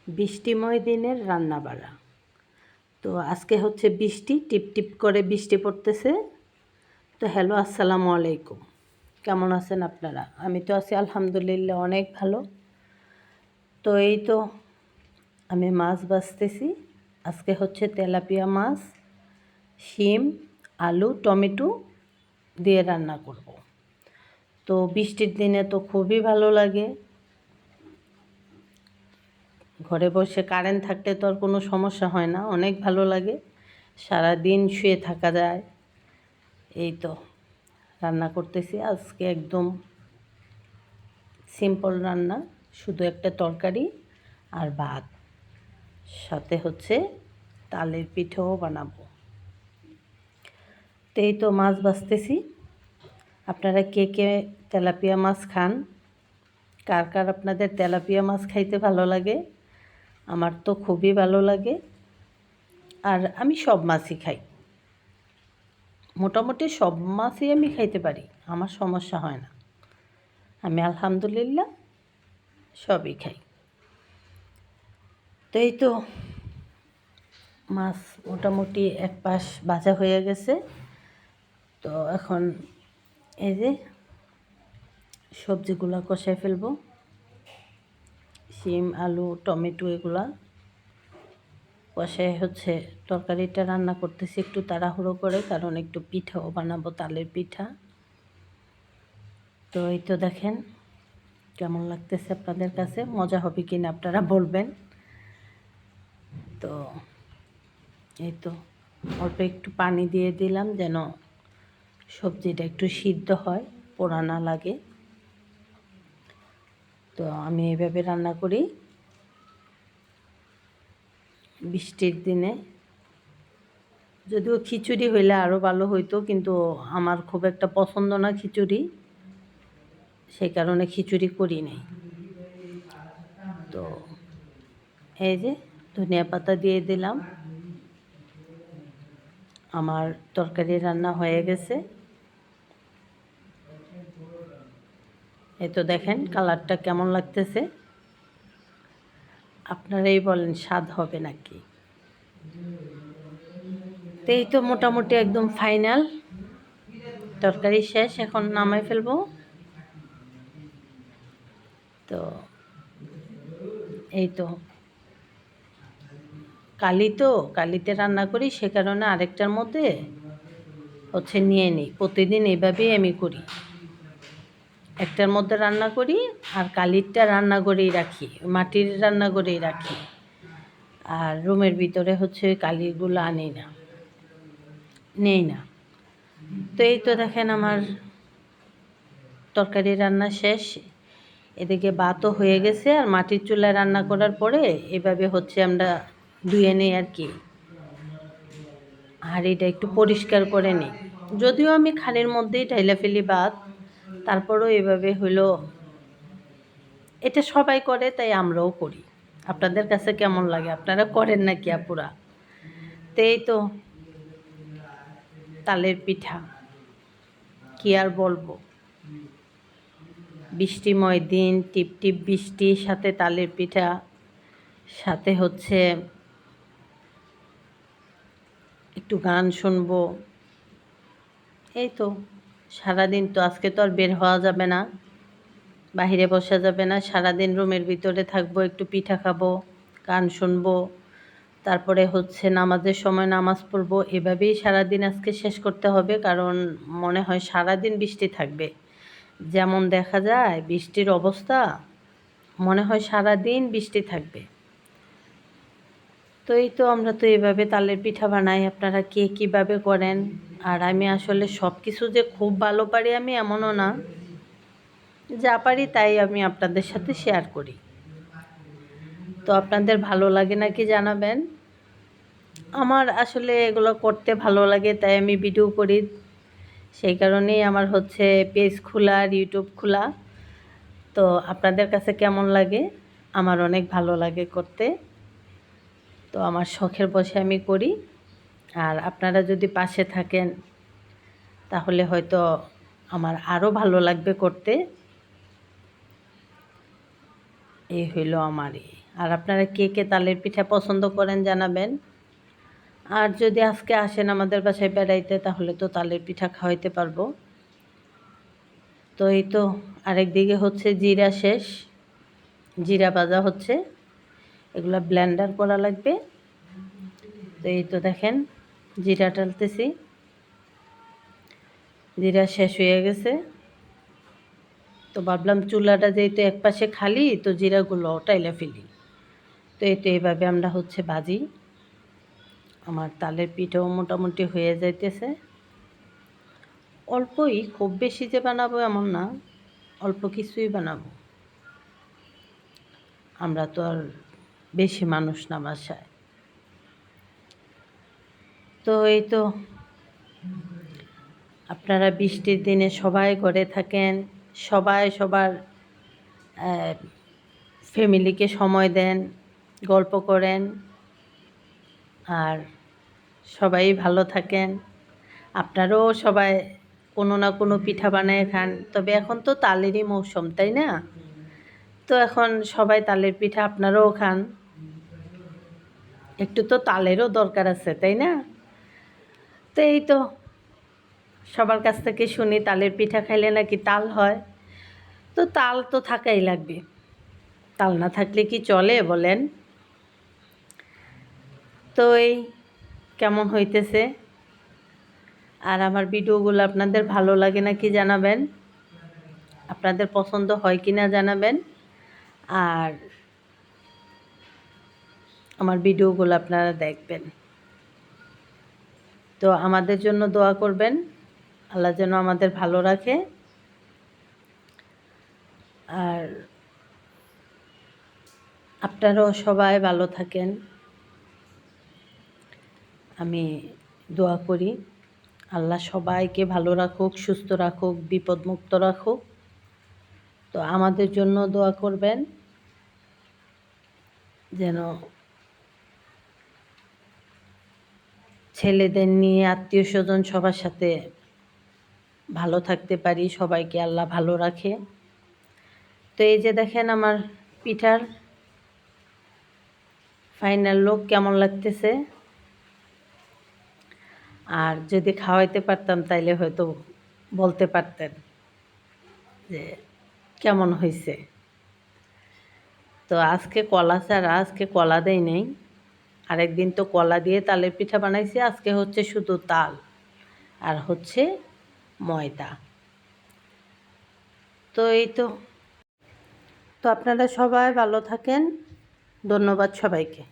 বৃষ্টিময় দিনের রান্নাবাড়া। তো আজকে হচ্ছে বৃষ্টি, টিপ টিপ করে বৃষ্টি পড়তেছে। তো হ্যালো, আসসালামু আলাইকুম। কেমন আছেন আপনারা? আমি তো আছি আলহামদুলিল্লাহ অনেক ভালো। তো এই তো আমি মাছ ভাজতেছি। আজকে হচ্ছে তেলাপিয়া মাছ, শিম, আলু, টমেটো দিয়ে রান্না করব। তো বৃষ্টির দিনে তো খুবই ভালো লাগে। ঘরে বসে কারেন্ট থাকলে তো আর কোনো সমস্যা হয় না, অনেক ভালো লাগে। সারা দিন শুয়ে থাকা যায়। এই তো রান্না করতেছি আজকে, একদম সিম্পল রান্না, শুধু একটা তরকারি আর ভাত, সাথে হচ্ছে তালের পিঠাও বানাবো। তো এই তো মাছ ভাজতেছি। আপনারা কে কে তেলাপিয়া মাছ খান? কার কার আপনাদের তেলাপিয়া মাছ খাইতে ভালো লাগে? আমার তো খুবই ভালো লাগে। আর আমি সব মাছই খাই, মোটামুটি সব মাছই আমি খাইতে পারি, আমার সমস্যা হয় না। আমি আলহামদুলিল্লাহ সবই খাই। তো এই তো মাছ মোটামুটি এক পাশ ভাজা হয়ে গেছে। তো এখন এই যে সবজিগুলো কষায় ফেলবো, শিম, আলু, টমেটো এগুলা কষায় হচ্ছে তরকারিটা রান্না করতেছি একটু তাড়াহুড়ো করে, কারণ একটু পিঠাও বানাবো, তালের পিঠা। তো এই তো দেখেন কেমন লাগতেছে আপনাদের কাছে, মজা হবে কি না আপনারা বলবেন। তো এই তো অল্প একটু পানি দিয়ে দিলাম যেন সবজিটা একটু সিদ্ধ হয়, পোড়া না লাগে। তো আমি এইভাবে রান্না করি বৃষ্টির দিনে। যদিও খিচুড়ি হইলে আরও ভালো হইতো, কিন্তু আমার খুব একটা পছন্দ না খিচুড়ি, সেই কারণে খিচুড়ি করি নাই। তো এই যে ধনিয়া পাতা দিয়ে দিলাম। আমার তরকারি রান্না হয়ে গেছে। এই তো দেখেন কালারটা কেমন লাগতেছে, আপনারাই বলেন স্বাদ হবে নাকি। তো এই তো মোটামুটি একদম ফাইনাল, তরকারি শেষ, এখন নামাই ফেলবো। তো এই তো কালিতে রান্না করি, সে কারণে আরেকটার মধ্যে হচ্ছে নিয়ে নিই। প্রতিদিন এইভাবেই আমি করি, একটার মধ্যে রান্না করি আর কালিরটা রান্না করেই রাখি, মাটির রান্না করেই রাখি। আর রুমের ভিতরে হচ্ছে কালিগুলো আনি না, নেই না। তো এই তো দেখেন আমার তরকারি রান্না শেষ, এদিকে ভাতও হয়ে গেছে। আর মাটির চুলায় রান্না করার পরে এভাবে হচ্ছে আমরা ধুয়ে নিই আর কি, হাঁড়িটা একটু পরিষ্কার করে নিই। যদিও আমি খানির মধ্যেই ঢাইলা ফেলি ভাত, তারপরেও এভাবে হইলো, এটা সবাই করে তাই আমরাও করি। আপনাদের কাছে কেমন লাগে? আপনারা করেন নাকি আপুরা? তো এই তো তালের পিঠা, কি আর বলবো, বৃষ্টিময় দিন, টিপ টিপ বৃষ্টি, সাথে তালের পিঠা, সাথে হচ্ছে একটু গান শুনবো। এই তো সারাদিন তো আজকে তো আর বের হওয়া যাবে না, বাহিরে বসা যাবে না, সারাদিন রুমের ভিতরে থাকবো, একটু পিঠা খাবো, গান শুনবো, তারপরে হচ্ছে নামাজের সময় নামাজ পড়বো। এভাবেই সারাদিন আজকে শেষ করতে হবে, কারণ মনে হয় সারাদিন বৃষ্টি থাকবে। যেমন দেখা যায় বৃষ্টির অবস্থা, মনে হয় সারাদিন বৃষ্টি থাকবে। তো এই তো আমরা তো এইভাবে তালের পিঠা বানাই, আপনারা কে কীভাবে করেন? আর আমি আসলে সব কিছু যে খুব ভালো পারি আমি এমনও না, যা পারি তাই আমি আপনাদের সাথে শেয়ার করি। তো আপনাদের ভালো লাগে নাকি জানাবেন। আমার আসলে এগুলো করতে ভালো লাগে, তাই আমি ভিডিও করি, সেই কারণেই আমার হচ্ছে পেজ খোলা আর ইউটিউব খোলা। তো আপনাদের কাছে কেমন লাগে? আমার অনেক ভালো লাগে করতে। তো আমার শখের বশে আমি করি, আর আপনারা যদি পাশে থাকেন তাহলে হয়তো আমার আরও ভালো লাগবে করতে। এই হইল আমার আর আপনারা কে কে তালের পিঠা পছন্দ করেন জানাবেন। আর যদি আজকে আসেন আমাদের বাসায় বেড়াইতে তাহলে তো তালের পিঠা খাওয়াইতে পারবো। তো এই তো আরেকদিকে হচ্ছে জিরা শেষ, জিরা ভাজা হচ্ছে, এগুলা ব্লেন্ডার করা লাগবে। তো এই তো দেখেন জিরা টালতেছি, জিরা শেষ হয়ে গেছে। তো ভাবলাম চুলাটা যেহেতু একপাশে খালি তো জিরাগুলো টাইলা ফেলি। তো এই তো এইভাবে আমরা হচ্ছে ভাজি। আমার তালের পিঠাও মোটামুটি হয়ে যাইতেছে। অল্পই, খুব বেশি যে বানাবো এমন না, অল্প কিছুই বানাবো। আমরা তো আর বেশি মানুষ না বাসায়। তো এই তো আপনারা বৃষ্টির দিনে সবাই ঘরে থাকেন, সবাই সবার ফ্যামিলিকে সময় দেন, গল্প করেন, আর সবাই ভালো থাকেন। আপনারাও সবাই কোনো না কোনো পিঠা বানায় খান। তবে এখন তো তালেরই মৌসুম, তাই না? তো এখন সবাই তালের পিঠা আপনারাও খান। একটু তো তালেরও দরকার আছে, তাই না? তো এই তো সবার কাছ থেকে শুনি তালের পিঠা খাইলে নাকি তাল হয়। তো তাল তো থাকাই লাগবে, তাল না থাকলে কি চলে বলেন? তো এই কেমন হইতেছে, আর আমার ভিডিওগুলো আপনাদের ভালো লাগে নাকি জানাবেন, আপনাদের পছন্দ হয় কি না জানাবেন। আর আমার ভিডিওগুলো আপনারা দেখবেন। তো আমাদের জন্য দোয়া করবেন, আল্লাহ যেন আমাদের ভালো রাখে। আর আপনারাও সবাই ভালো থাকেন, আমি দোয়া করি আল্লাহ সবাইকে ভালো রাখুক, সুস্থ রাখুক, বিপদমুক্ত রাখুক। তো আমাদের জন্য দোয়া করবেন যেন ছেলেদের নিয়ে আত্মীয় স্বজন সবার সাথে ভালো থাকতে পারি, সবাইকে আল্লাহ ভালো রাখে। তো এই যে দেখেন আমার পিঠার ফাইনাল লুক কেমন লাগতেছে। আর যদি খাওয়াইতে পারতাম তাইলে হয়তো বলতে পারতেন যে কেমন হয়েছে। তো আজকে কলা ছাড়া, আজকে কলা দেই নেই, আরেকদিন তো কলা দিয়ে তালের পিঠা বানাইছি, আজকে হচ্ছে শুধু তাল আর হচ্ছে ময়দা। তো এই তো, তো আপনারা সবাই ভালো থাকেন, ধন্যবাদ সবাইকে।